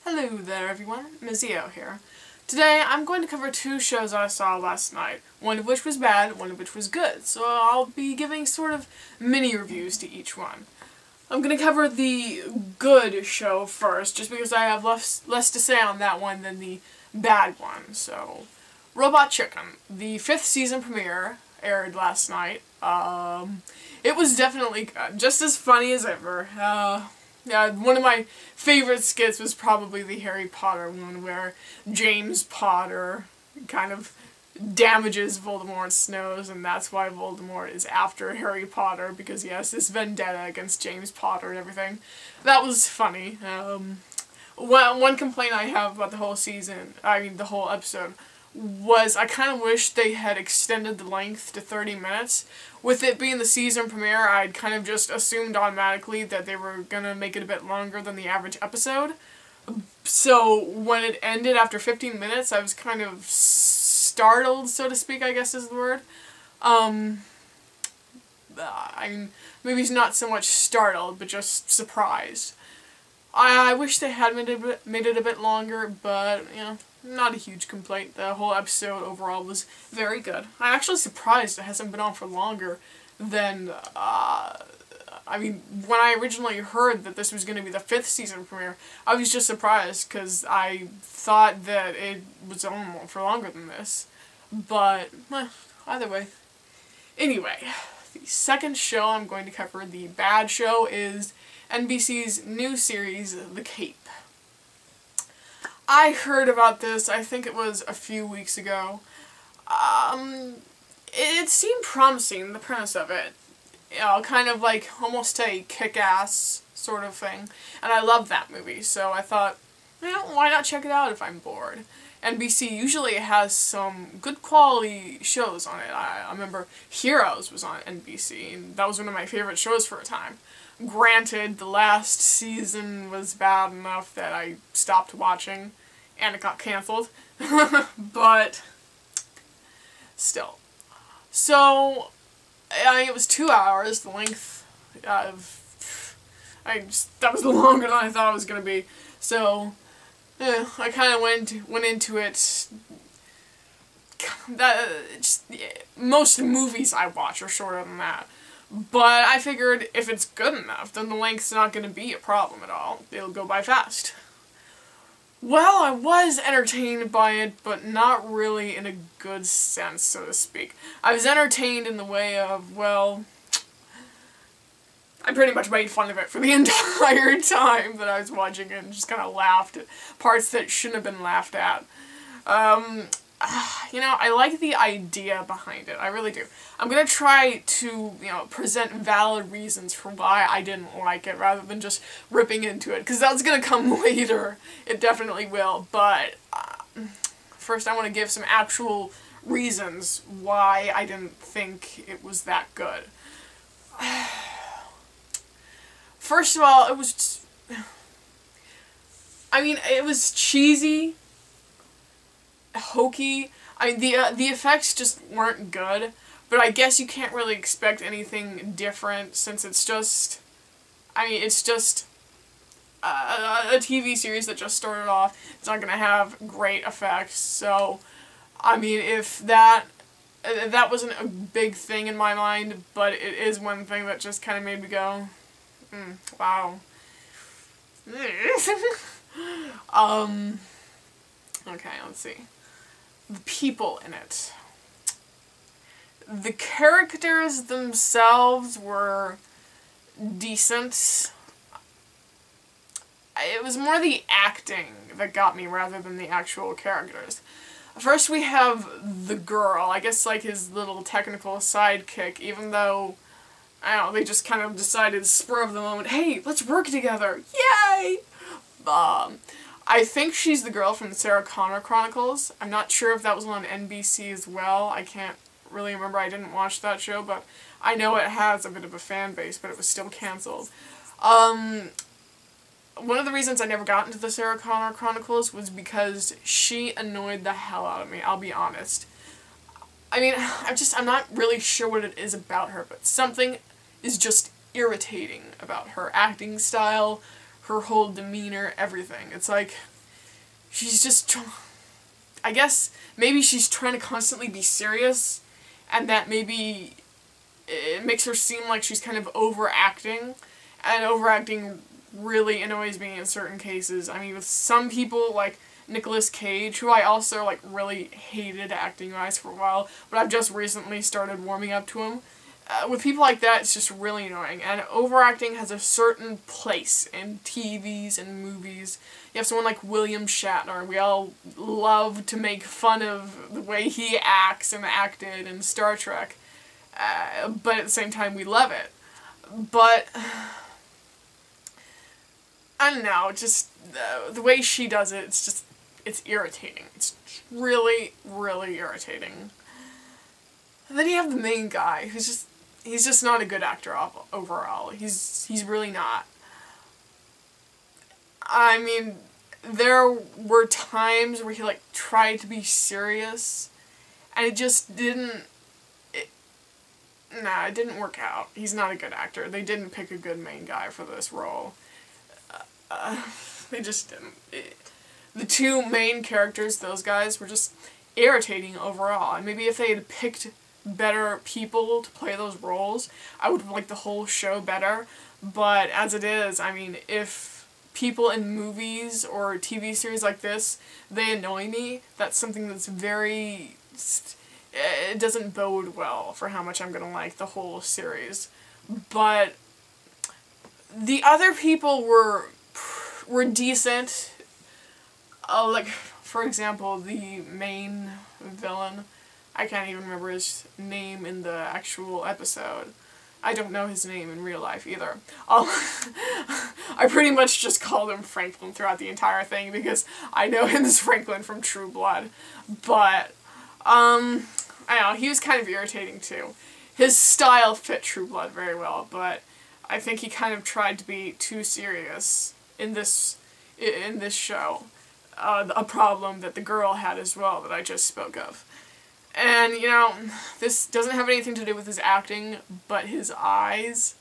Hello there everyone, MizzeeOH here. Today I'm going to cover two shows I saw last night, one of which was bad, one of which was good, so I'll be giving sort of mini reviews to each one. I'm going to cover the good show first, just because I have less to say on that one than the bad one. So, Robot Chicken. The 5th season premiere aired last night. It was definitely good, just as funny as ever. Yeah, one of my favorite skits was probably the Harry Potter one, where James Potter kind of damages Voldemort's nose, and that's why Voldemort is after Harry Potter, because he has this vendetta against James Potter and everything. That was funny. One complaint I have about the whole the whole episode, was I kind of wish they had extended the length to 30 minutes. With it being the season premiere, I'd kind of just assumed automatically that they were gonna make it a bit longer than the average episode. So when it ended after 15 minutes, I was kind of startled, so to speak, I guess is the word. I mean, maybe it's not so much startled, but just surprised. I wish they had made it a bit longer, but, you know, not a huge complaint. The whole episode overall was very good. I'm actually surprised it hasn't been on for longer than, I mean, when I originally heard that this was going to be the 5th season premiere, I was just surprised, because I thought that it was on for longer than this. But, either way. Anyway, the second show I'm going to cover, the bad show, is NBC's new series, The Cape. I heard about this, I think it was a few weeks ago. It seemed promising, the premise of it. You know, kind of like almost a kick-ass sort of thing. And I love that movie, so I thought, you know, why not check it out if I'm bored? NBC usually has some good quality shows on it. I remember Heroes was on NBC, and that was one of my favorite shows for a time. Granted, the last season was bad enough that I stopped watching, and it got canceled. But still. So, I mean, it was 2 hours, the length of... that was longer than I thought it was going to be. So, yeah, I kind of went into it... most movies I watch are shorter than that. But I figured if it's good enough, then the length's not going to be a problem at all. It'll go by fast. Well, I was entertained by it, but not really in a good sense, so to speak. I was entertained in the way of, well, I pretty much made fun of it for the entire time that I was watching it and just kind of laughed at parts that shouldn't have been laughed at. You know, I like the idea behind it. I really do. I'm gonna try to, you know, present valid reasons for why I didn't like it, rather than just ripping into it, because that's gonna come later. It definitely will, but first I want to give some actual reasons why I didn't think it was that good. First of all, it was... I mean, it was cheesy, hokey. I mean, the effects just weren't good, but I guess you can't really expect anything different, since it's just, I mean, it's just a TV series that just started off. It's not gonna have great effects, so, I mean, if that wasn't a big thing in my mind, but it is one thing that just kind of made me go, wow. Okay, let's see. The people in it. The characters themselves were decent. It was more the acting that got me rather than the actual characters. First we have the girl, I guess like his little technical sidekick, even though, I don't know, they just kind of decided spur of the moment, hey, let's work together, yay! I think she's the girl from the Sarah Connor Chronicles. I'm not sure if that was on NBC as well. I can't really remember. I didn't watch that show, but I know it has a bit of a fan base, but it was still canceled. One of the reasons I never got into the Sarah Connor Chronicles was because she annoyed the hell out of me, I'll be honest. I mean, I'm not really sure what it is about her, but something is just irritating about her acting style, her whole demeanor, everything. It's like, she's just, I guess, maybe she's trying to constantly be serious, and that maybe it makes her seem like she's kind of overacting, and overacting really annoys me in certain cases. I mean, with some people, like Nicolas Cage, who I also, like, really hated acting-wise for a while, but I've just recently started warming up to him. With people like that, it's just really annoying, and overacting has a certain place in TVs and movies. You have someone like William Shatner. We all love to make fun of the way he acts and acted in Star Trek, but at the same time we love it. But I don't know, just the way she does it, it's irritating. It's really, really irritating. And then you have the main guy, he's just not a good actor overall. He's really not. I mean, there were times where he, like, tried to be serious, and it just didn't, it didn't work out. He's not a good actor. They didn't pick a good main guy for this role. They just didn't. The two main characters, those guys, were just irritating overall, and maybe if they had picked better people to play those roles, I would like the whole show better. But as it is, I mean, if people in movies or TV series like this, they annoy me, that's something that's very, it doesn't bode well for how much I'm gonna like the whole series. But the other people were decent. Like, for example, the main villain, I can't even remember his name in the actual episode. I don't know his name in real life either. I pretty much just called him Franklin throughout the entire thing because I know him as Franklin from True Blood. But, I don't know, he was kind of irritating too. His style fit True Blood very well, but I think he kind of tried to be too serious in this show. A problem that the girl had as well that I just spoke of. And, you know, this doesn't have anything to do with his acting, but his eyes.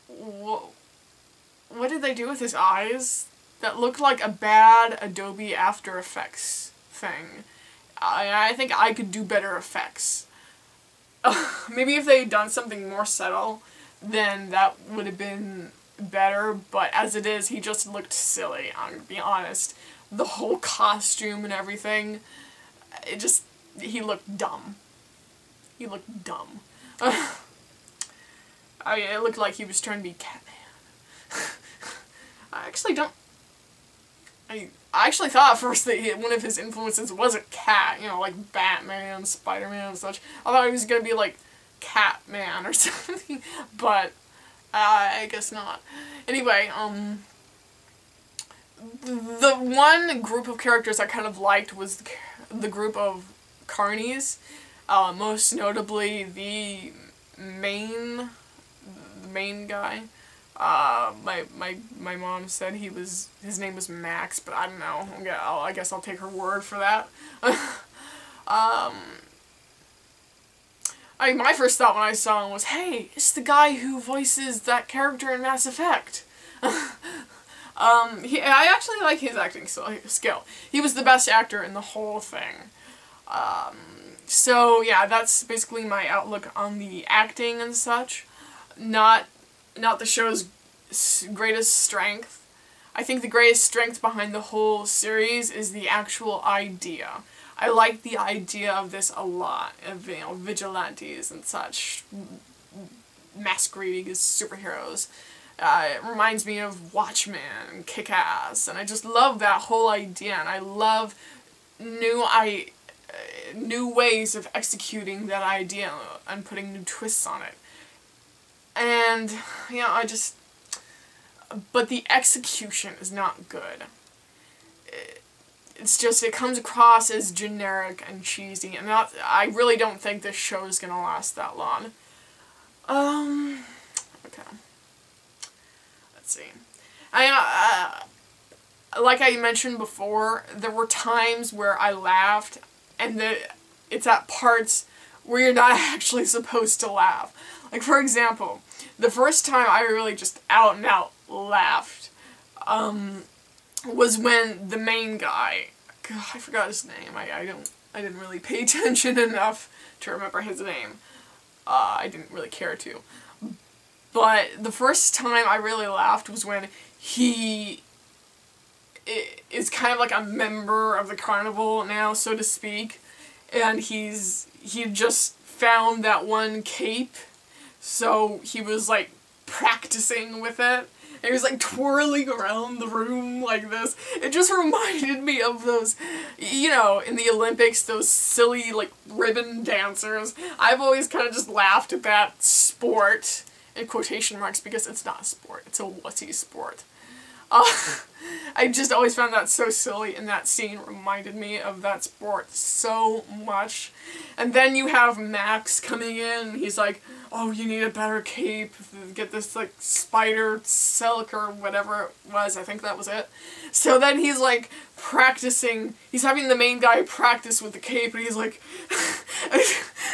What did they do with his eyes? That looked like a bad Adobe After Effects thing. I think I could do better effects. Maybe if they had done something more subtle, then that would have been better, but as it is, he just looked silly, I'm gonna be honest. The whole costume and everything, he looked dumb. He looked dumb. I mean, it looked like he was trying to be Catman. I actually thought at first that one of his influences was a cat, you know, like Batman, Spider-Man and such. I thought he was gonna be like Catman or something, but I guess not. Anyway, the one group of characters I kind of liked was the group of carnies, most notably the main guy. My mom said his name was Max, but I don't know. I guess I'll take her word for that. My first thought when I saw him was, hey, it's the guy who voices that character in Mass Effect. I actually like his acting skill. He was the best actor in the whole thing. So yeah, that's basically my outlook on the acting and such. Not the show's greatest strength. I think the greatest strength behind the whole series is the actual idea. I like the idea of this a lot, of, you know, vigilantes and such, masquerading as superheroes. It reminds me of Watchmen and Kick-Ass, and I just love that whole idea, and I love new ways of executing that idea and putting new twists on it. And, you know, but the execution is not good. It's just, it comes across as generic and cheesy, and I really don't think this show is gonna last that long. Okay. Let's see. Like I mentioned before, there were times where I laughed, and it's at parts where you're not actually supposed to laugh. Like, for example, the first time I really just out and out laughed, was when the main guy, God, I forgot his name. I didn't really pay attention enough to remember his name. I didn't really care to. But the first time I really laughed was when he is kind of like a member of the carnival now, so to speak, and he just found that one cape, so he was like practicing with it. And he was like twirling around the room like this. It just reminded me of those, you know, in the Olympics, those silly like ribbon dancers. I've always kind of just laughed at that sport, in quotation marks, because it's not a sport, it's a wussy sport. I just always found that so silly, and that scene reminded me of that sport so much. And then you have Max coming in, and he's like, oh, you need a better cape, get this, like, spider silk or whatever it was, I think that was it. So then he's, like, practicing, he's having the main guy practice with the cape, and he's like,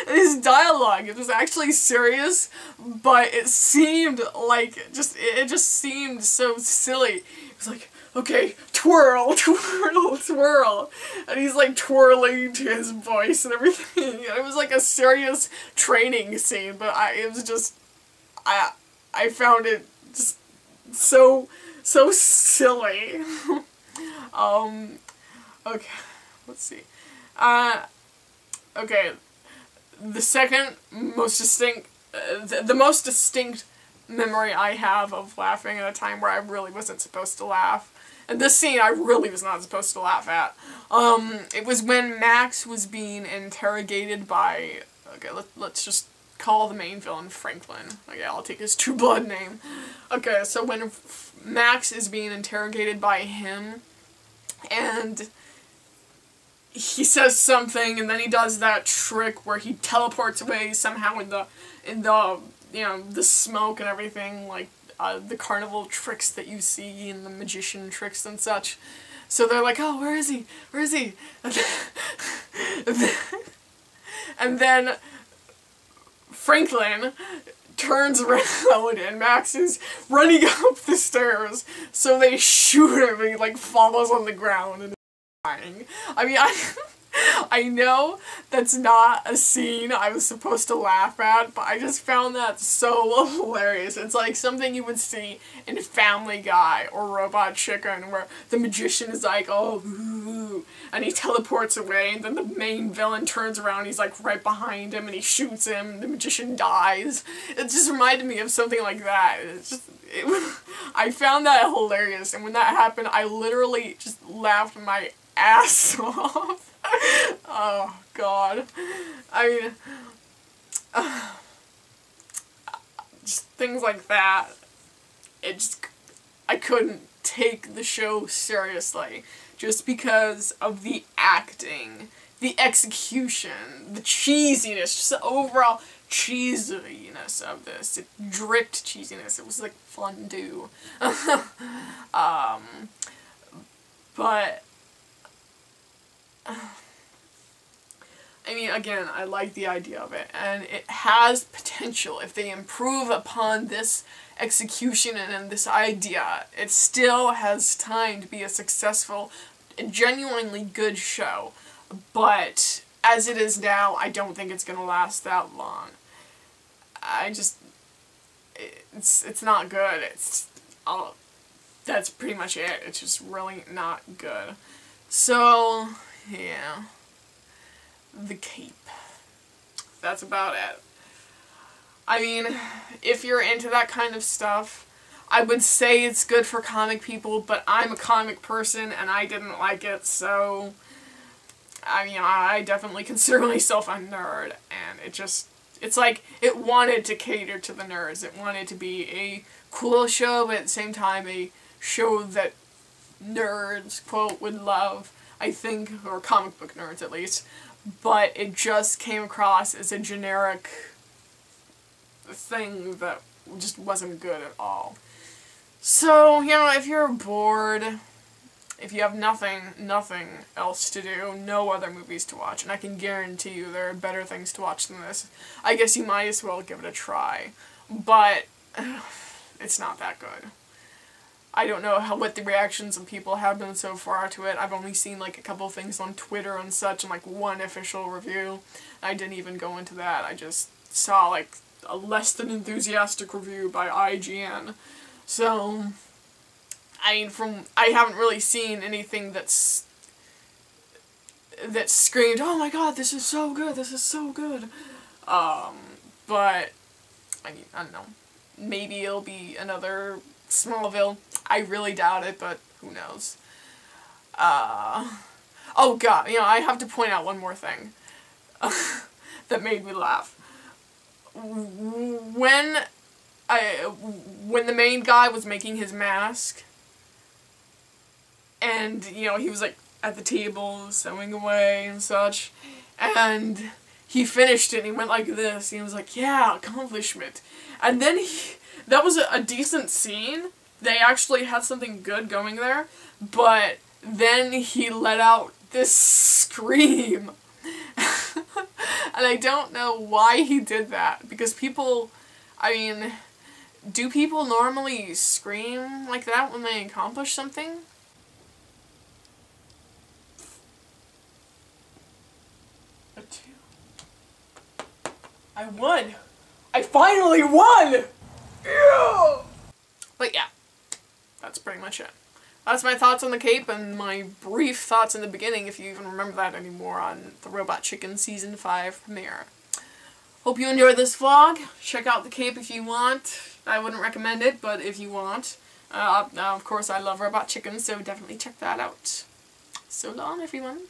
his dialogue, it was actually serious, but it seemed like, it just seemed so silly. It was like, okay, twirl, twirl, twirl. And he's like twirling to his voice and everything. It was like a serious training scene, but it was just, I found it just so silly. Okay, let's see. Okay, the second most distinct, the most distinct memory I have of laughing at a time where I really wasn't supposed to laugh. And this scene I really was not supposed to laugh at. It was when Max was being interrogated by, okay, let's just call the main villain Franklin. Okay, I'll take his True Blood name. Okay, so when Max is being interrogated by him, and he says something, and then he does that trick where he teleports away somehow in the you know, the smoke and everything, like, the carnival tricks that you see and the magician tricks and such. So they're like, oh, where is he? Where is he? And then Franklin turns around and Max is running up the stairs, so they shoot him and he, like, falls on the ground and is dying. I mean, I know that's not a scene I was supposed to laugh at, but I just found that so hilarious. It's like something you would see in Family Guy or Robot Chicken, where the magician is like, oh, ooh, and he teleports away, and then the main villain turns around, he's like right behind him, and he shoots him, and the magician dies. It just reminded me of something like that. I found that hilarious, and when that happened, I literally just laughed my ass off. Oh, God. I mean, just things like that. I couldn't take the show seriously just because of the acting, the execution, the cheesiness, just the overall cheesiness of this. It dripped cheesiness. It was like fondue. But I mean, again, I like the idea of it, and it has potential. If they improve upon this execution and this idea, it still has time to be a successful and genuinely good show. But as it is now, I don't think it's going to last that long. It's not good. That's pretty much it. It's just really not good. So, yeah. The cape. That's about it. I mean, if you're into that kind of stuff, I would say it's good for comic people, but I'm a comic person and I didn't like it, so I mean, I definitely consider myself a nerd, and it's like, it wanted to cater to the nerds. It wanted to be a cool show, but at the same time a show that nerds, quote, would love, I think, or comic book nerds at least. But it just came across as a generic thing that just wasn't good at all. So, you know, if you're bored, if you have nothing else to do, no other movies to watch, and I can guarantee you there are better things to watch than this, I guess you might as well give it a try. But it's not that good. I don't know what the reactions of people have been so far to it. I've only seen like a couple things on Twitter and such, and like one official review. I didn't even go into that. I just saw like a less than enthusiastic review by IGN. So, I mean, I haven't really seen anything that screamed, "Oh my god, this is so good, this is so good." But, I mean, I don't know. Maybe it'll be another Smallville. I really doubt it, but who knows. Oh god, you know, I have to point out one more thing that made me laugh. When the main guy was making his mask, and, you know, he was like at the table sewing away and such, and he finished it and he went like this, and he was like, yeah, accomplishment. And then that was a decent scene. They actually had something good going there, but then he let out this scream. And I don't know why he did that, because people, I mean, do people normally scream like that when they accomplish something? I won! I finally won! Yeah! But yeah, that's pretty much it. That's my thoughts on the Cape, and my brief thoughts in the beginning, if you even remember that anymore, on the Robot Chicken Season 5 premiere. Hope you enjoyed this vlog. Check out the Cape if you want. I wouldn't recommend it, but if you want. Of course, I love Robot Chicken, so definitely check that out. So long, everyone.